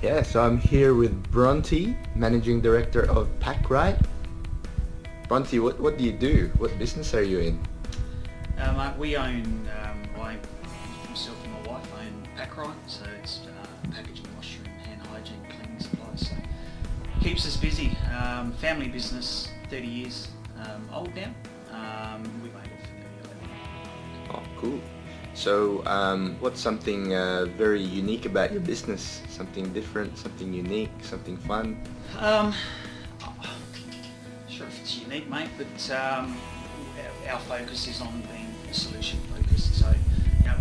Yeah, so I'm here with Bronte, Managing Director of Rite. Bronte, what do you do? What business are you in? We own, myself and my wife own Rite, so it's packaging, washroom, hand hygiene, cleaning supplies. So keeps us busy. Family business, 30 years old now. We made it for nearly 11. Oh, cool. So, what's something very unique about your business? Something different, something unique, something fun? Sure if it's unique, mate, but our focus is on being solution focused. So,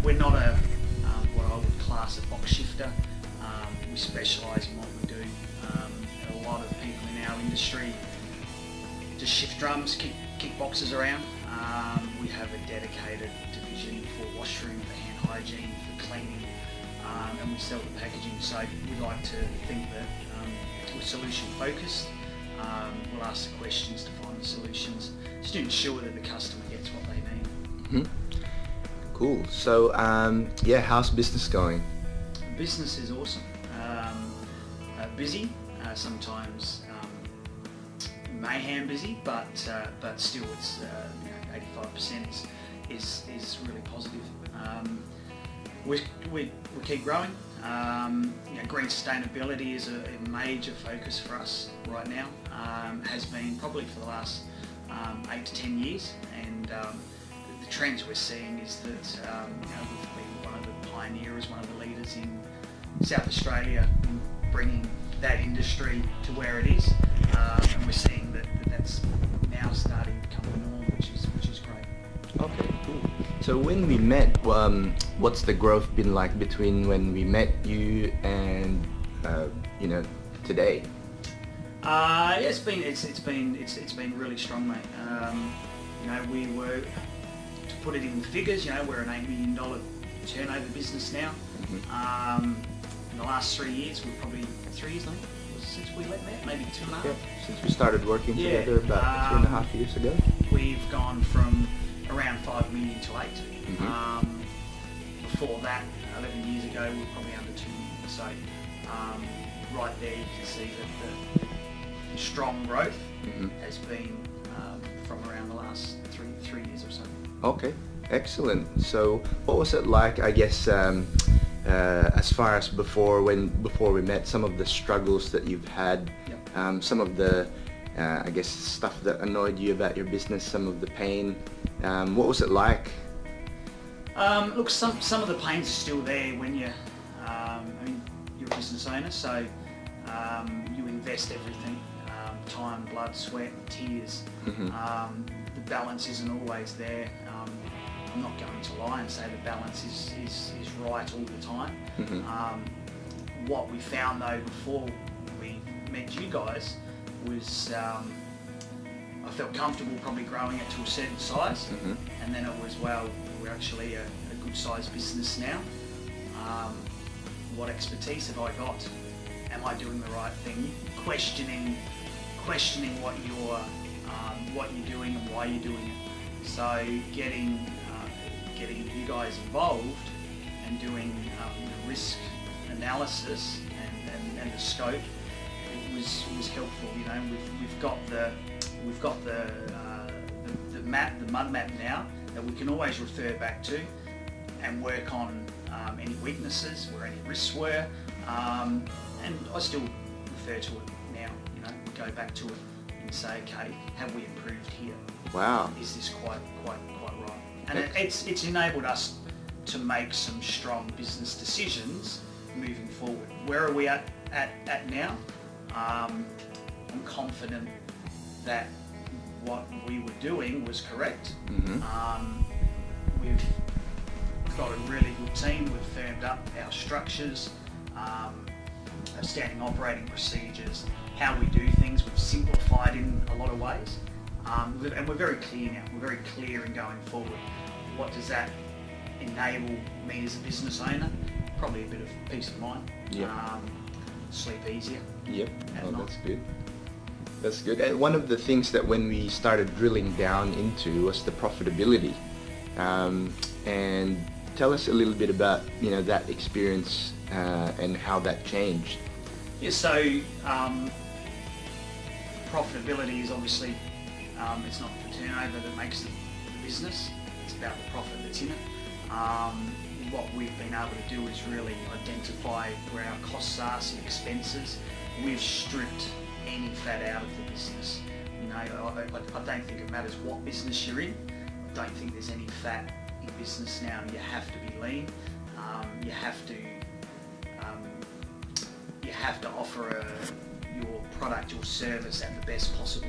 we're not what I would class a box shifter. We specialise in what we do. A lot of people in our industry just shift drums, kick boxes around. We have a dedicated division for washroom, for hand hygiene, for cleaning, and we sell the packaging. So we like to think that we're solution focused. We'll ask the questions to find the solutions, just to ensure that the customer gets what they need. Mm-hmm. Cool. So, how's business going? Business is awesome. Busy, sometimes mayhem busy, but still it's 85% is really positive. We keep growing. Green sustainability is a major focus for us right now. Has been probably for the last 8 to 10 years, and the trends we're seeing is that we've been one of the pioneers, one of the leaders in South Australia in bringing that industry to where it is, and we're seeing that's now starting to become the norm, which is great. Okay, cool. So when we met, what's the growth been like between when we met you and today? It's been really strong, mate. We were, to put it in figures, we're an $8 million turnover business now. Mm-hmm. In the last 3 years, we've probably 3 years, since we met, maybe 2.5. Yeah, since we started working together about 2.5 years ago. We've gone from around 5 million to 8. Mm-hmm. Before that, 11 years ago, we were probably under 2 million. So right there, you can see that the strong growth Mm-hmm. has been from around the last 3 years or so. Okay, excellent. So what was it like, I guess, as far as before we met, some of the struggles that you've had, Yep. some of the I guess stuff that annoyed you about your business, some of the pain, what was it like? Look, some of the pains are still there when you're a business owner, so you invest everything, time, blood, sweat, tears. Mm-hmm. The balance isn't always there. I'm not going to lie and say the balance is right all the time. Mm-hmm. What we found though before we met you guys was I felt comfortable probably growing it to a certain size, Mm-hmm. and then it was, well, we're actually a good sized business now. What expertise have I got? Am I doing the right thing? Questioning what you're doing and why you're doing it. So getting you guys involved and doing the risk analysis and the scope, it was helpful. We've got the map, the mud map now that we can always refer back to and work on any weaknesses, where any risks were, and I still refer to it now. Go back to it and say, okay, have we improved here? Wow. Is this quite right? And it's enabled us to make some strong business decisions moving forward. Where are we at now? I'm confident that what we were doing was correct. Mm-hmm. We've got a really good team. We've firmed up our structures, our standing operating procedures, how we do things. We've simplified in a lot of ways, and we're very clear now. We're very clear in going forward. What does that enable me as a business owner? Probably a bit of peace of mind. Yeah. Sleep easier. Yep. at Oh, night. that's good. That's good. And one of the things that when we started drilling down into was the profitability. And tell us a little bit about that experience and how that changed. Yeah, so profitability is obviously, it's not the turnover that makes the business, it's about the profit that's in it. What we've been able to do is really identify where our costs are, some expenses. We've stripped any fat out of the business. You know, I don't think it matters what business you're in. I don't think there's any fat in business now. You have to be lean. You have to offer your product, your service at the best possible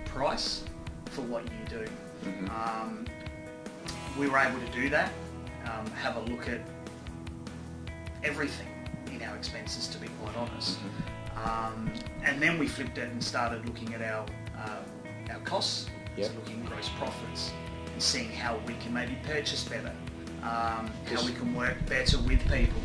price for what you do. Mm-hmm. We were able to do that. Have a look at everything in our expenses, to be quite honest. Mm-hmm. And then we flipped it and started looking at our costs, Yep. so looking at gross profits and seeing how we can maybe purchase better, how we can work better with people.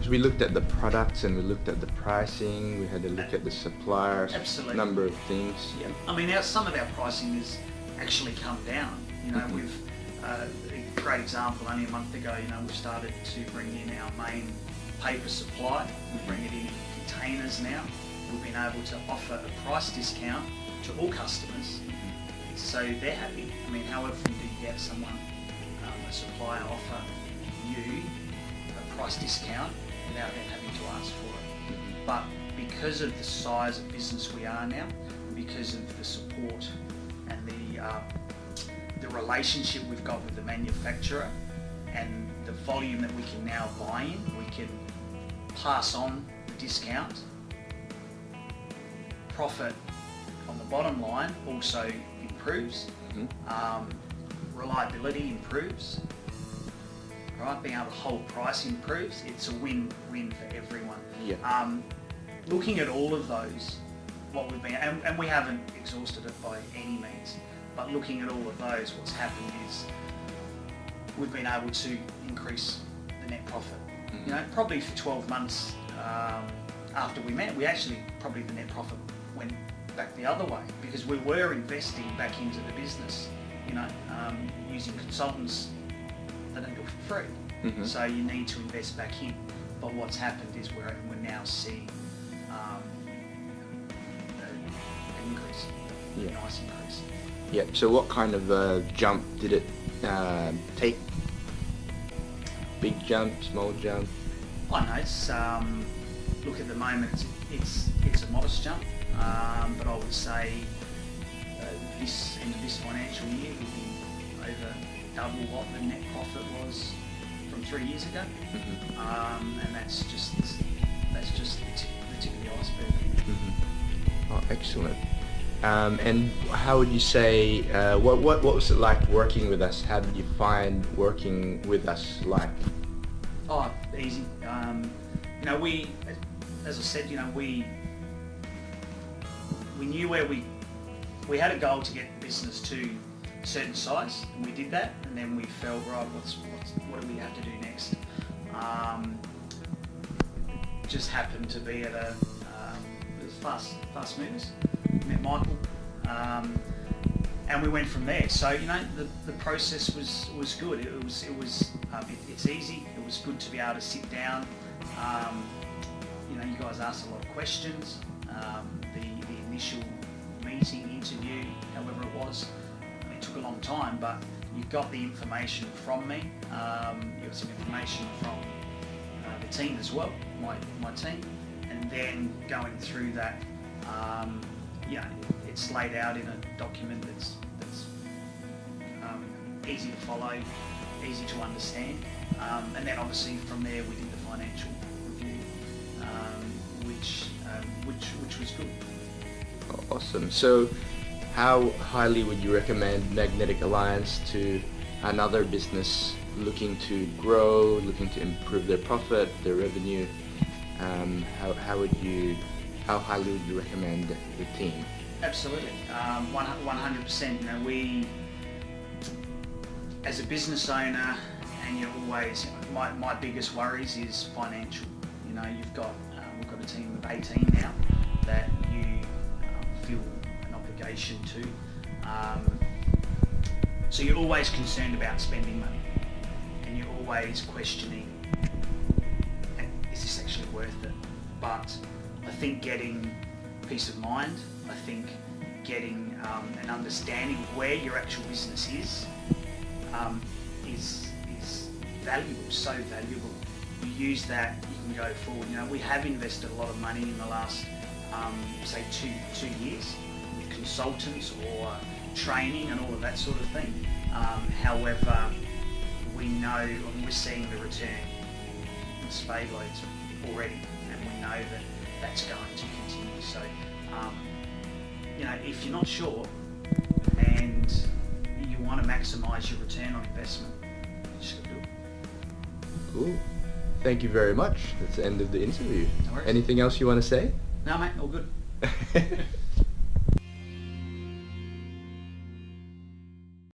So we looked at the products and we looked at the pricing, we had to look at the suppliers, Absolutely. number of things. Yeah. I mean, some of our pricing has actually come down. You know, we've a great example. Only a month ago, you know, we started to bring in our main paper supply. We bring it in containers now. We've been able to offer a price discount to all customers, so they're happy. I mean, how often do you get someone, a supplier, offer you a price discount without them having to ask for it? But because of the size of business we are now, because of the support and the relationship we've got with the manufacturer and the volume that we can now buy in, we can pass on the discount. Profit on the bottom line also improves. Reliability improves. Right, being able to hold price improves. It's a win-win for everyone. Yeah. Looking at all of those, what we've been, and we haven't exhausted it by any means, but looking at all of those, what's happened is we've been able to increase the net profit. You know, probably for 12 months after we met, probably the net profit went back the other way because we were investing back into the business, you know, using consultants that don't do it for free. So you need to invest back in. But what's happened is we're now seeing an increase, a nice increase. Yeah. So what kind of jump did it take? Big jump, small jump? I know it's look, at the moment it's a modest jump, but I would say this end of this financial year will be over double what the net profit was from 3 years ago, and that's just the tip of the iceberg. Oh, excellent. And how would you say, what was it like working with us? How did you find working with us like? Oh, easy. You know, as I said, you know, we knew where we had a goal to get the business to a certain size, and we did that, and then we felt, right, what do we have to do next? Just happened to be at it was fast movers. Met Michael, and we went from there. So, you know, the process was good. It's easy. It was good to be able to sit down. You know, you guys asked a lot of questions. The initial meeting, interview, however it was, it took a long time, but you got the information from me. You got some information from the team as well, my team, and then going through that. Yeah, it's laid out in a document that's easy to follow, easy to understand, and then obviously from there we did the financial review, which was good. Awesome. So, how highly would you recommend Magnetic Alliance to another business looking to grow, looking to improve their profit, their revenue? How highly would you recommend the team? Absolutely, 100%. You know, we, as a business owner, and you're always, my biggest worries is financial. You know, we've got a team of 18 now that you feel an obligation to. So you're always concerned about spending money, and you're always questioning worth it. But I think getting peace of mind, I think getting an understanding of where your actual business is valuable, so valuable. You use that, you can go forward. You know, we have invested a lot of money in the last, say, two years with consultants or training and all of that sort of thing. However, we know, and we're seeing the return in spade loads already, and we know that that's going to continue. So, you know, if you're not sure and you want to maximise your return on investment, you just got to do it. Cool. Thank you very much. That's the end of the interview. No worries. Anything else you want to say? No, mate, all good.